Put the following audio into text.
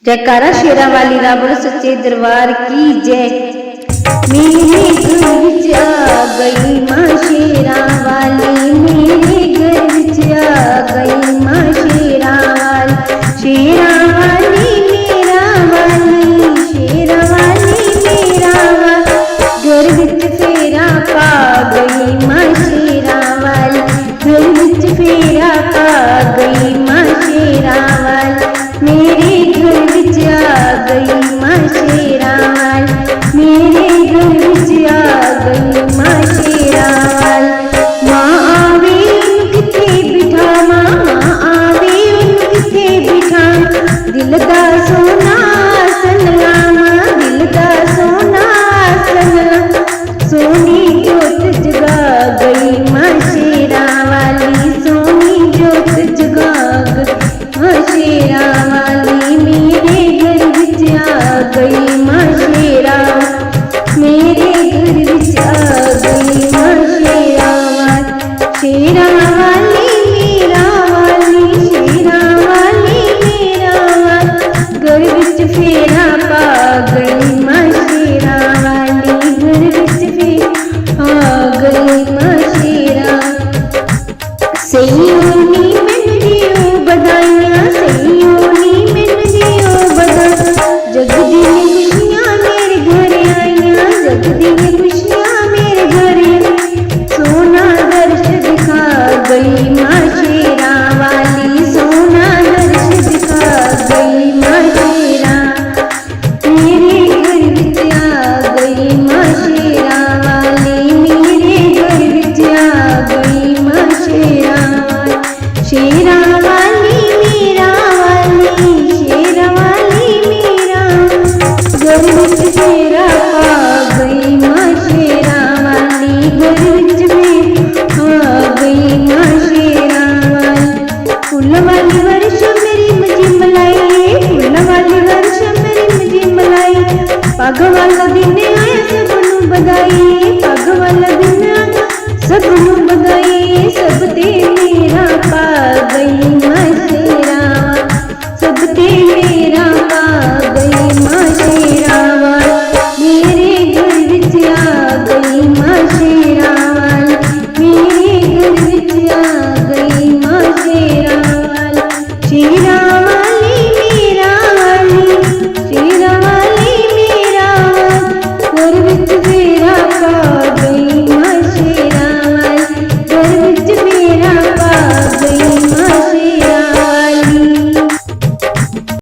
जयकारा शेरा वाली रावण सच्चे दरबार की जय। मेरे घर विच आ गई मां शेरा वाली, मेरे घर विच आ गई मां शेरा वाली। शेरा वाली मेरा वाली, शेरा वाली मेरा वाली, घर विच फेरा पा गई मां शेरा वाली, घर विच फेरा पा गई मां शेरा वाली। मेरे घर विच आ गई मां शेरा वाली, मेरे घर विच आ गई मां शेरा वाली। मां आवे उन किथे बिठा, मां आवे उन किथे बिठा, दिल दा सोना सनला मां, दिल दा सोना सनला। सोनी जोत जगा गई मां शेरा वाली, सोनी जोत जगा गई मां शेरा वाली। मेरे घर विच आ गई मां शेरा, मेरे घर विच आ गई मां शेरा वाली। शेरा वाली मेरा वाली, शेरा वाली मेरा वाली, घर विच फेरा पा गई मां शेरा वाली, घर विच फेरा आ गई मां शेरा। सही नी मैनू दियो बधाइयां, सही नी मैनू दियो बधाइयां, जगदी खुशियां मेरे घर आईयां, जगदी खुशियां मेरे घर। सोना दर्श दिखा गई मां शेरा वाली, सोना दर्श दिखा गई मां शेरा। मेरे घर विच आ गई मां शेरा वाली, मेरे घर विच आ गई मां शेरा वाली। शेरा वाली मेरा वाली, शेरा वाली मेरा, घर विच फेरा पा गई मां शेरा वाली, घर विच फेरा आ गई मां शेरा वाली। फुल्ल वाली वर्ष मेरी मजी मलाई, फुल्ल वाली वर्ष मेरी मजी मलाई, पग वाला दिन